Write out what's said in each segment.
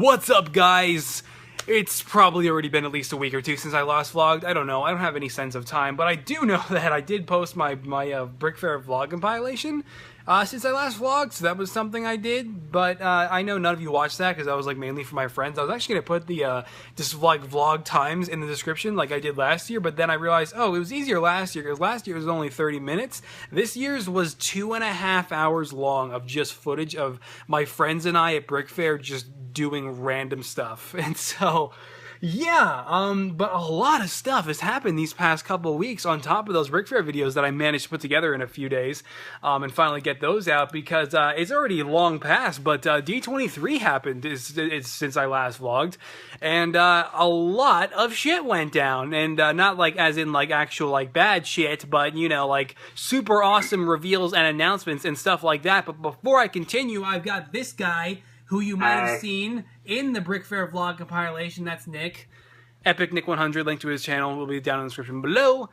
What's up, guys? It's probably already been at least a week or two since I last vlogged. I don't know. I don't have any sense of time, but I do know that I did post my Brick Fair vlog compilation since I last vlogged, so that was something I did. But I know none of you watched that because that was like mainly for my friends. I was actually gonna put the just like vlog times in the description like I did last year, but then I realized, oh, it was easier last year because last year was only 30 minutes. This year's was 2.5 hours long of just footage of my friends and I at Brick Fair just doing random stuff. And so yeah, but a lot of stuff has happened these past couple of weeks on top of those Brick Fair videos that I managed to put together in a few days and finally get those out because it's already long past, but D23 happened since I last vlogged, and a lot of shit went down, and not like as in like actual like bad shit, but you know, like super awesome reveals and announcements and stuff like that. But before I continue, I've got this guy who you might have seen in the Brick Fair vlog compilation. That's Nick. Epic Nick 100, link to his channel will be down in the description below.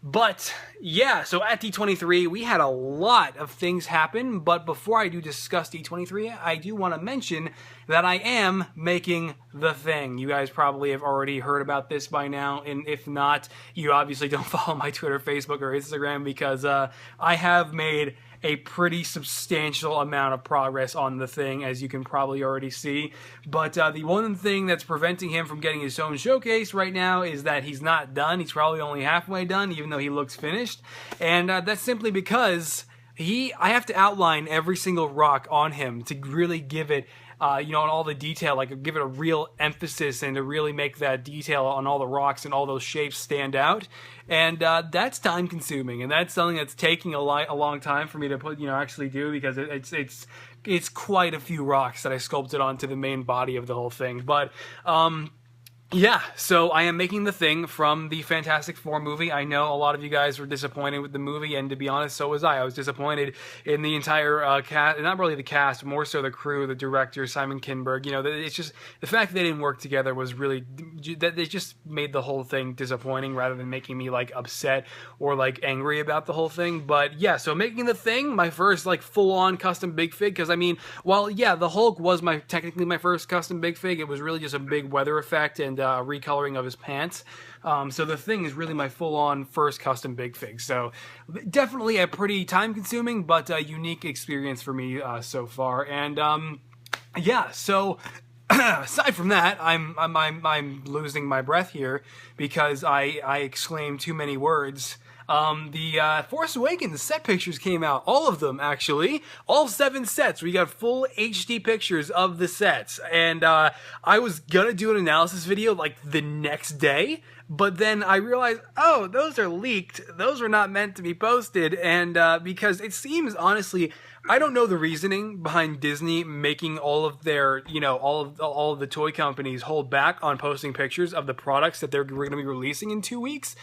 But yeah, so at D23, we had a lot of things happen, but before I do discuss D23, I do want to mention that I am making the thing. You guys probably have already heard about this by now, and if not, you obviously don't follow my Twitter, Facebook, or Instagram because I have made a pretty substantial amount of progress on the thing, as you can probably already see. But the one thing that's preventing him from getting his own showcase right now is that he's not done. He's probably only halfway done, even though he looks finished. And that's simply because I have to outline every single rock on him to really give it you know, and all the detail, like give it a real emphasis and to really make that detail on all the rocks and all those shapes stand out. And that's time consuming, and that's something that's taking a long time for me to put, you know, actually do, because it's quite a few rocks that I sculpted onto the main body of the whole thing. But yeah, so I am making the thing from the Fantastic Four movie. I know a lot of you guys were disappointed with the movie, and to be honest, so was I. I was disappointed in the entire cast, not really the cast, more so the crew, the director, Simon Kinberg. You know, it's just, the fact that they didn't work together was really, that they just made the whole thing disappointing rather than making me, like, upset or, like, angry about the whole thing. But yeah, so making the thing, my first, like, full-on custom big fig, because, I mean, while, yeah, the Hulk was technically my first custom big fig, it was really just a big weather effect and recoloring of his pants. So the thing is really my full-on first custom big fig. So definitely a pretty time-consuming but unique experience for me so far. And yeah, so aside from that, I'm losing my breath here because I exclaimed too many words. The Force Awakens set pictures came out. All of them, actually. All 7 sets. We got full HD pictures of the sets. And I was gonna do an analysis video like the next day, but then I realized, oh, those are leaked. Those were not meant to be posted. And because it seems, honestly, I don't know the reasoning behind Disney making all of their, you know, all of the toy companies hold back on posting pictures of the products that they're going to be releasing in 2 weeks.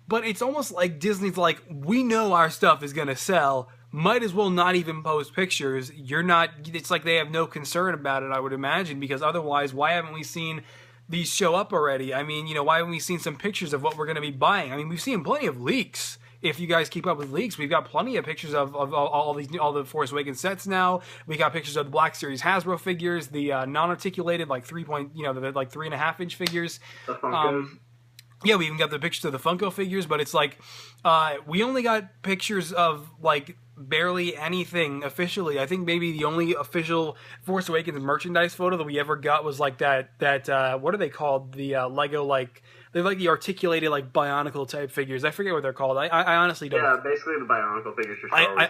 But it's almost like Disney's like, we know our stuff is going to sell, might as well not even post pictures. It's like they have no concern about it, I would imagine, because otherwise, why haven't we seen these show up already? I mean, you know, why haven't we seen some pictures of what we're going to be buying? I mean, we've seen plenty of leaks. If you guys keep up with leaks, we've got plenty of pictures of all the Force Awakens sets now. We got pictures of the Black Series Hasbro figures, the non-articulated, like 3.5 inch figures. Yeah, we even got the pictures of the Funko figures, but it's like, we only got pictures of, like, barely anything officially. I think maybe the only official Force Awakens merchandise photo that we ever got was, like, that what are they called? The Lego, like, they're like the articulated, like, Bionicle type figures. I forget what they're called. I honestly don't. Yeah, basically the Bionicle figures for Star Wars.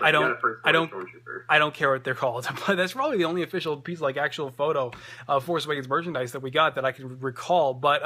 I don't care what they're called. But that's probably the only official piece, like, actual photo of Force Awakens merchandise that we got that I can recall. But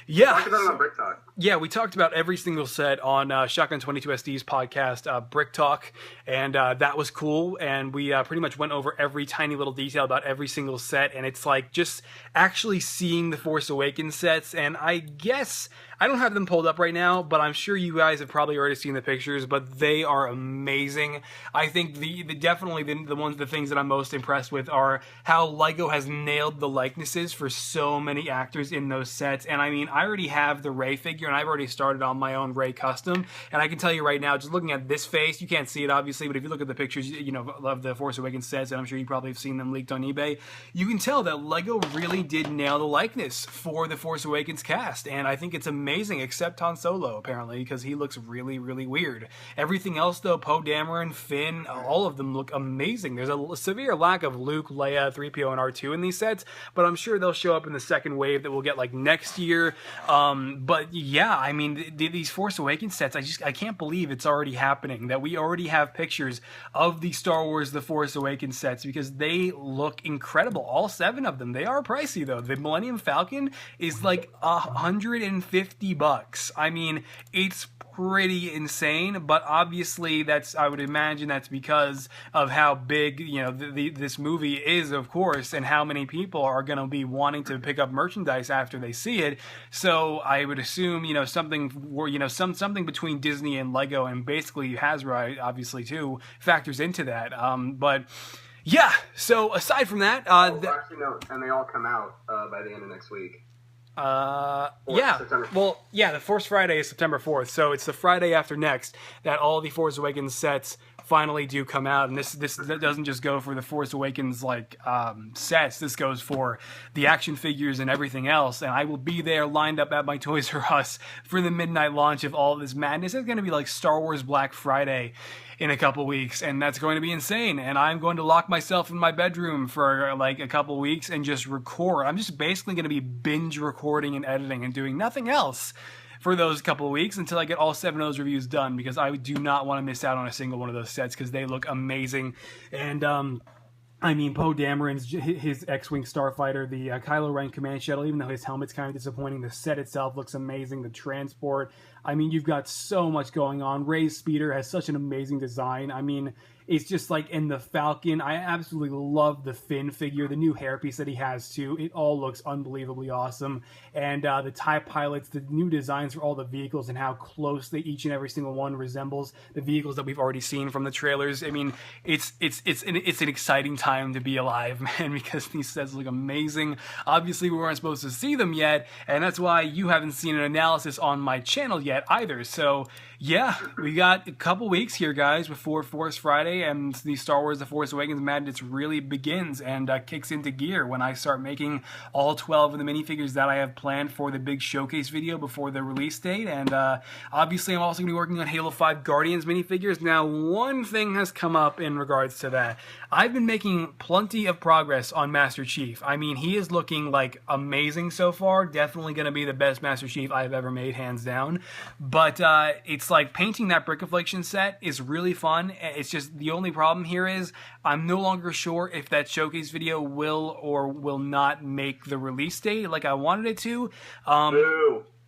yeah. We talked about it on Brick Talk. Yeah, we talked about every single set on Shotgun 22 SD's podcast, Brick Talk, and that was cool. And we pretty much went over every tiny little detail about every single set. And it's like just actually seeing the Force Awakens sets, and I guess guess I don't have them pulled up right now, but I'm sure you guys have probably already seen the pictures, but they are amazing. I think definitely the things that I'm most impressed with are how LEGO has nailed the likenesses for so many actors in those sets. And I mean, I already have the Rey figure, and I've already started on my own Rey custom, and I can tell you right now, just looking at this face, you can't see it obviously, but if you look at the pictures, you know, of the Force Awakens sets, and I'm sure you probably have seen them leaked on eBay, you can tell that LEGO really did nail the likeness for the Force Awakens cast, and I think it's amazing, except Han Solo, apparently, because he looks really, really weird. Everything else, though, Poe Dameron, Finn, all of them look amazing. There's a severe lack of Luke, Leia, 3PO, and R2 in these sets, but I'm sure they'll show up in the second wave that we'll get, like, next year. But, yeah, I mean, these Force Awakens sets, I can't believe it's already happening, that we already have pictures of the Star Wars The Force Awakens sets, because they look incredible. All 7 of them. They are pricey, though. The Millennium Falcon is like $150. I mean, it's pretty insane, but obviously I would imagine that's because of how big, you know, this movie is, of course, and how many people are going to be wanting to pick up merchandise after they see it. So I would assume, you know, something between Disney and LEGO, and basically Hasbro, obviously, too, factors into that. But yeah, so aside from that, actually, no, and they all come out by the end of next week. Yeah. Well, yeah, the Force Friday is September 4th, so it's the Friday after next that all the Force Awakens sets finally do come out, and this doesn't just go for the Force Awakens sets. This goes for the action figures and everything else, and I will be there lined up at my Toys R Us for the midnight launch of all of this madness. It's going to be like Star Wars Black Friday in a couple weeks, and that's going to be insane. And I'm going to lock myself in my bedroom for like a couple weeks and just record. I'm just basically going to be binge recording and editing and doing nothing else for those couple of weeks until I get all 7 of those reviews done, because I do not want to miss out on a single one of those sets, because they look amazing. And I mean, Poe Dameron's his X-Wing Starfighter, the Kylo Ren Command Shuttle, even though his helmet's kind of disappointing, the set itself looks amazing, the transport. I mean, you've got so much going on. Rey's speeder has such an amazing design. I mean, it's just like in the Falcon. I absolutely love the Finn figure, the new hairpiece that he has too. It all looks unbelievably awesome. And the TIE pilots, the new designs for all the vehicles and how closely each and every single one resembles the vehicles that we've already seen from the trailers. I mean, it's an exciting time to be alive, man, because these sets look amazing. Obviously, we weren't supposed to see them yet, and that's why you haven't seen an analysis on my channel yet either. So yeah, we got a couple weeks here, guys, before Force Friday, and the Star Wars The Force Awakens madness really begins and kicks into gear when I start making all 12 of the minifigures that I have planned for the big showcase video before the release date. And obviously, I'm also going to be working on Halo 5 Guardians minifigures. Now, one thing has come up in regards to that. I've been making plenty of progress on Master Chief. I mean, he is looking like amazing so far. Definitely going to be the best Master Chief I've ever made, hands down. But it's like painting that Brick Affliction set is really fun. It's just the only problem here is I'm no longer sure if that showcase video will or will not make the release date like I wanted it to.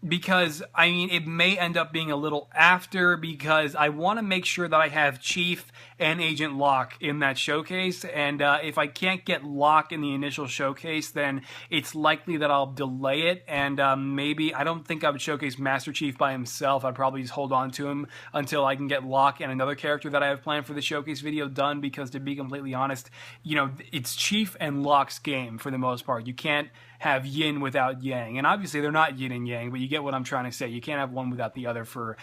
Because, I mean, it may end up being a little after, because I want to make sure that I have Chief and Agent Locke in that showcase, and if I can't get Locke in the initial showcase, then it's likely that I'll delay it, and maybe, I don't think I would showcase Master Chief by himself. I'd probably just hold on to him until I can get Locke and another character that I have planned for the showcase video done, because to be completely honest, you know, it's Chief and Locke's game for the most part. You can't have yin without yang, and obviously they're not yin and yang, but you get what I'm trying to say. You can't have one without the other for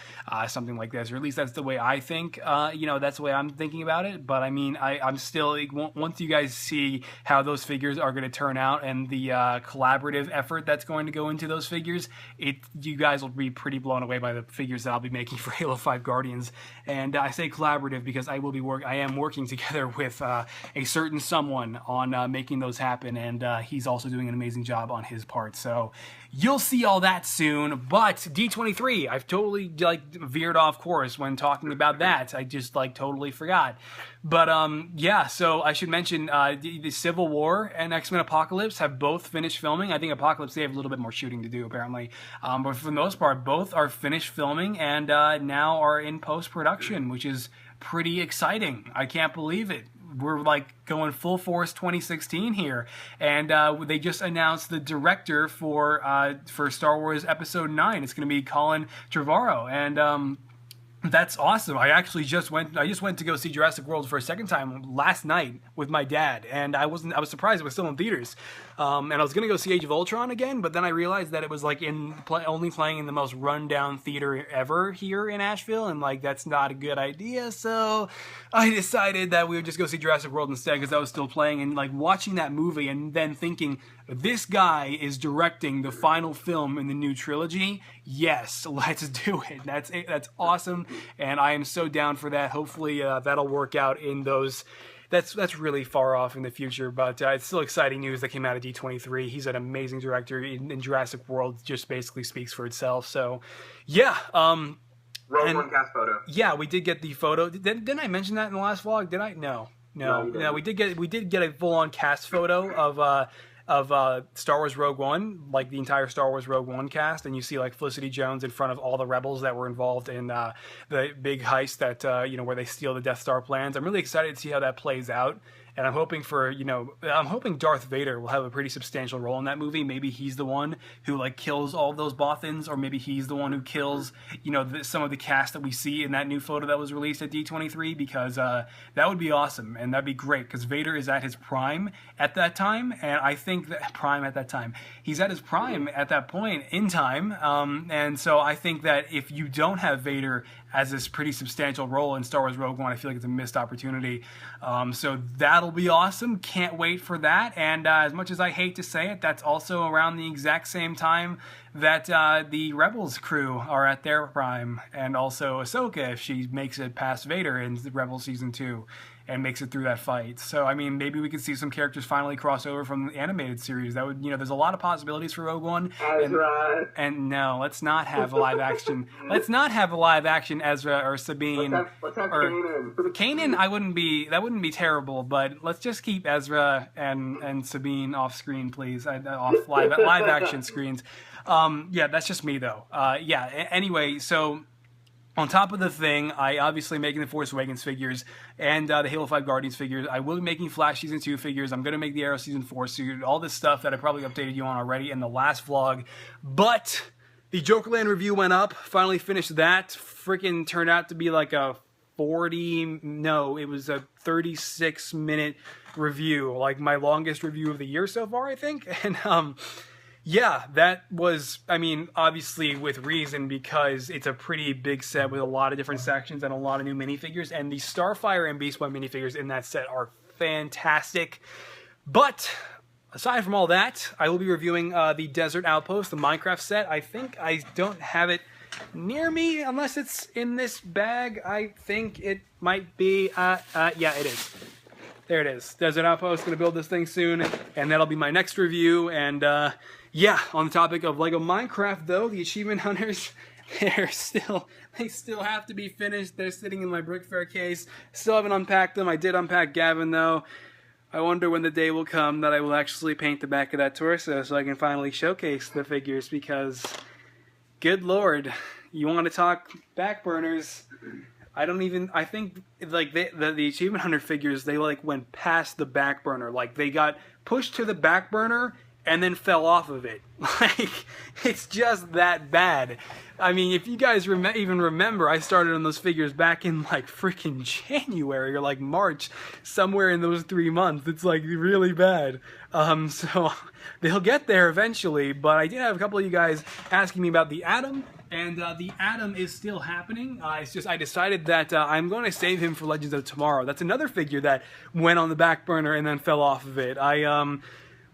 something like this, or at least that's the way I think. You know, that's the way I'm thinking about it. But I mean, I'm still, once you guys see how those figures are going to turn out and the collaborative effort that's going to go into those figures, you guys will be pretty blown away by the figures that I'll be making for Halo 5 Guardians. And I say collaborative because I am working together with a certain someone on making those happen, and he's also doing an amazing job on his part. So you'll see all that soon. But D23, I've totally veered off course when talking about that. I just totally forgot. But yeah, so I should mention the Civil War and X-Men Apocalypse have both finished filming. I think Apocalypse, they have a little bit more shooting to do apparently, but for the most part both are finished filming and now are in post-production, which is pretty exciting. I can't believe it. we're like going full force 2016 here, and they just announced the director for Star Wars Episode 9. It's going to be Colin Trevorrow, and that's awesome. I just went to go see Jurassic World for a second time last night with my dad, and I was surprised it was still in theaters. And I was gonna go see Age of Ultron again, but then I realized that it was like only playing in the most rundown theater ever here in Asheville, and like that's not a good idea. So I decided that we would just go see Jurassic World instead because that was still playing, and like watching that movie and then thinking, this guy is directing the final film in the new trilogy. Yes, let's do it. That's awesome, and I am so down for that. Hopefully that'll work out in those. That's really far off in the future, but it's still exciting news that came out of D23. He's an amazing director, in Jurassic World just basically speaks for itself. So, yeah. Rogue One cast photo. Yeah, we did get the photo. Didn't I mention that in the last vlog? Did I? No. We did get a full-on cast photo of Star Wars Rogue One, like the entire Star Wars Rogue One cast, and you see like Felicity Jones in front of all the rebels that were involved in the big heist that where they steal the Death Star plans. I'm really excited to see how that plays out, and I'm hoping I'm hoping Darth Vader will have a pretty substantial role in that movie. Maybe he's the one who like kills all those Bothans, or maybe he's the one who kills some of the cast that we see in that new photo that was released at D23, because that would be awesome, and that'd be great because Vader is at his prime at that time, and I think that he's at his prime at that point in time, and so I think that if you don't have Vader as this pretty substantial role in Star Wars Rogue One, I feel like it's a missed opportunity. So that'll be awesome. Can't wait for that. And as much as I hate to say it, that's also around the exact same time that the Rebels crew are at their prime, and also Ahsoka, if she makes it past Vader in Rebels Season 2 and makes it through that fight. So, I mean, maybe we could see some characters finally cross over from the animated series. That would, there's a lot of possibilities for Rogue One. And no, let's not have a live action. Let's not have a live action Ezra or Sabine. Let's have Kanan. Kanan, that wouldn't be terrible, but let's just keep Ezra and Sabine off screen, please. Off live action screens. Yeah, that's just me though. Anyway, so on top of the thing, I obviously making the Force Awakens figures and the Halo 5 Guardians figures. I will be making Flash Season 2 figures. I'm going to make the Arrow Season 4 suit. All this stuff that I probably updated you on already in the last vlog. But the Jokerland review went up. Finally finished that. Freaking turned out to be like a 36-minute review. Like my longest review of the year so far, I think. And yeah, that was, I mean, obviously with reason, because it's a pretty big set with a lot of different sections and a lot of new minifigures, and the Starfire and Beast Boy minifigures in that set are fantastic. But aside from all that, I will be reviewing the Desert Outpost, the Minecraft set. I think I don't have it near me, unless it's in this bag. I think it might be, yeah, it is. There it is. Desert Outpost, gonna build this thing soon, and that'll be my next review. And yeah, on the topic of Lego Minecraft though, the achievement hunters, they still have to be finished. They're sitting in my Brick Fair case. Still haven't unpacked them. I did unpack Gavin though. I wonder when the day will come that I will actually paint the back of that torso so I can finally showcase the figures, because good lord, you want to talk back burners. I think like the achievement hunter figures, they like went past the back burner. Like they got pushed to the back burner and then fell off of it. Like, it's just that bad. I mean, if you guys even remember, I started on those figures back in like freaking January or like March, somewhere in those 3 months. It's like really bad. So they'll get there eventually, but I did have a couple of you guys asking me about the Atom. And the Atom is still happening. It's just I decided that I'm going to save him for Legends of Tomorrow. That's another figure that went on the back burner and then fell off of it. I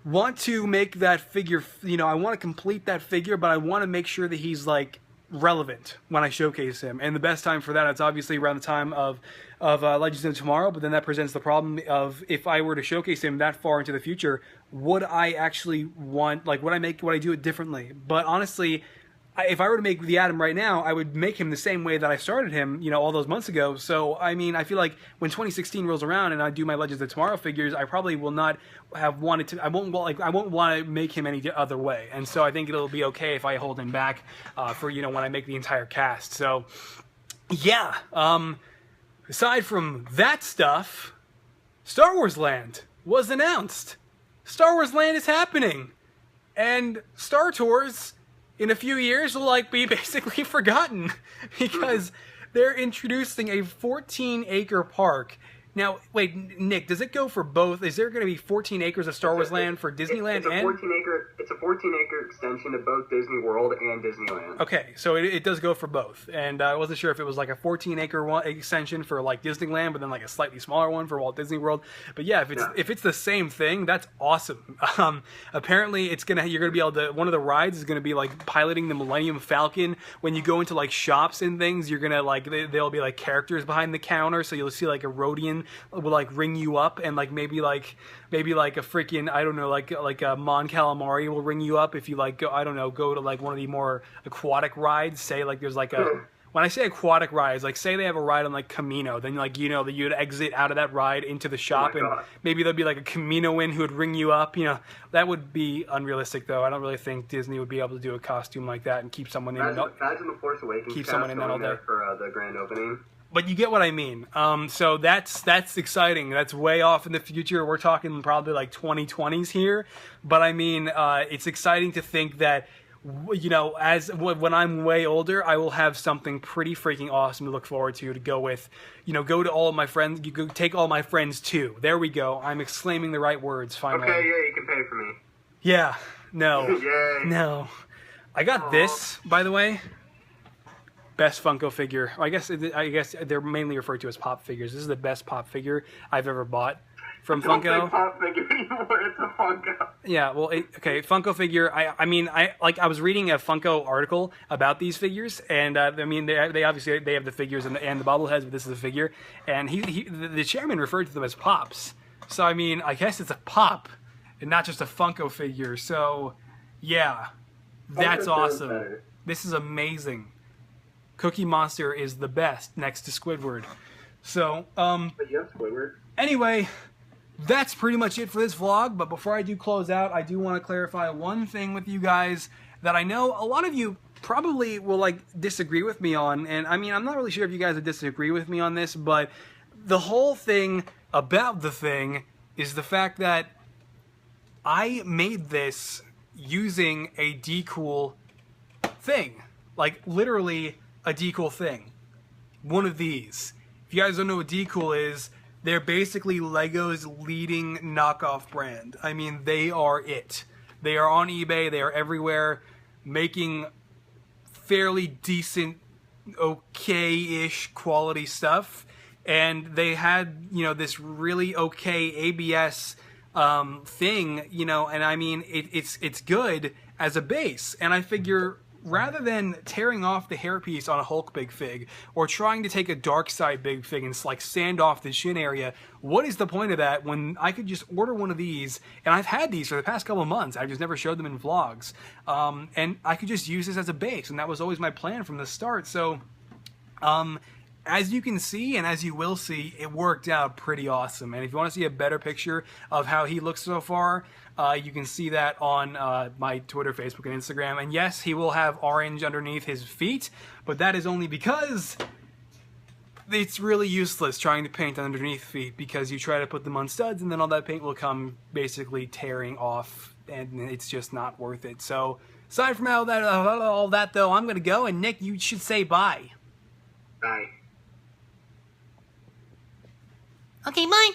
want to make that figure, I want to complete that figure, but I want to make sure that he's like relevant when I showcase him. And the best time for that, it's obviously around the time of Legends of Tomorrow, but then that presents the problem of, if I were to showcase him that far into the future, would I actually want, like, would I do it differently? But honestly, if I were to make the Atom right now, I would make him the same way that I started him, all those months ago. So, I mean, I feel like when 2016 rolls around and I do my Legends of Tomorrow figures, I probably will not have wanted to, I won't want to make him any other way. And so I think it'll be okay if I hold him back for, when I make the entire cast. So, yeah. Aside from that stuff, Star Wars Land was announced. Star Wars Land is happening. And Star Tours, in a few years, will be basically forgotten. Because they're introducing a 14-acre park. Now, wait, Nick, does it go for both? Is there going to be 14 acres of Star Wars Land for Disneyland It's a 14-acre extension of both Disney World and Disneyland. Okay, so it does go for both. And I wasn't sure if it was a 14-acre extension for Disneyland, but then a slightly smaller one for Walt Disney World. But yeah, if it's the same thing, that's awesome. Apparently, you're gonna be able to. One of the rides is gonna be piloting the Millennium Falcon. When you go into shops and things, you're gonna there'll be characters behind the counter, so you'll see a Rodian will ring you up, and maybe a freaking, I don't know, a Mon Calamari will ring you up if you go, I don't know, go to one of the more aquatic rides. Say there's when I say aquatic rides, say they have a ride on Camino, then that you'd exit out of that ride into the shop, and maybe there'd be a Caminoan who would ring you up. That would be unrealistic, though. I don't really think Disney would be able to do a costume like that and keep someone imagine the Force Awakens keep someone in that all day for the grand opening. But you get what I mean. So that's exciting. That's way off in the future. We're talking probably 2020s here. But I mean, it's exciting to think that, when I'm way older, I will have something pretty freaking awesome to look forward to go with. Go to all of my friends. You go take all my friends too. There we go. I'm exclaiming the right words finally. Okay, yeah, you can pay for me. Yeah. No. Yay. No. I got this, by the way. Best Funko figure. I guess they're mainly referred to as pop figures. This is the best pop figure I've ever bought from Funko. Don't say pop figure anymore. It's a Funko. Yeah, well, okay, Funko figure. I was reading a Funko article about these figures, and they obviously have the figures and the bobbleheads, but this is a figure, and the chairman referred to them as pops. So I guess it's a pop and not just a Funko figure. So yeah, that's awesome. This is amazing. Cookie Monster is the best next to Squidward. So, But you have Squidward. Anyway, that's pretty much it for this vlog. But before I do close out, I do want to clarify one thing with you guys that I know a lot of you probably will disagree with me on. And I'm not really sure if you guys would disagree with me on this, but the whole thing about the thing is the fact that I made this using a decool thing. Literally a decool thing. One of these. If you guys don't know what decool is, they're basically Lego's leading knockoff brand. They are it. They are on eBay. They are everywhere, making fairly decent, okay-ish quality stuff. And they had, this really okay ABS thing, and it's good as a base. And I figure, rather than tearing off the hairpiece on a Hulk Big Fig, or trying to take a Dark Side Big Fig and sand off the shin area, what is the point of that when I could just order one of these? And I've had these for the past couple of months. I've just never showed them in vlogs. And I could just use this as a base, and that was always my plan from the start. So, as you can see, and as you will see, it worked out pretty awesome. And if you want to see a better picture of how he looks so far, you can see that on my Twitter, Facebook, and Instagram. And yes, he will have orange underneath his feet, but that is only because it's really useless trying to paint underneath feet, because you try to put them on studs and then all that paint will come basically tearing off, and it's just not worth it. So aside from all that though, I'm going to go, and Nick, you should say bye. Bye. Okay, bye.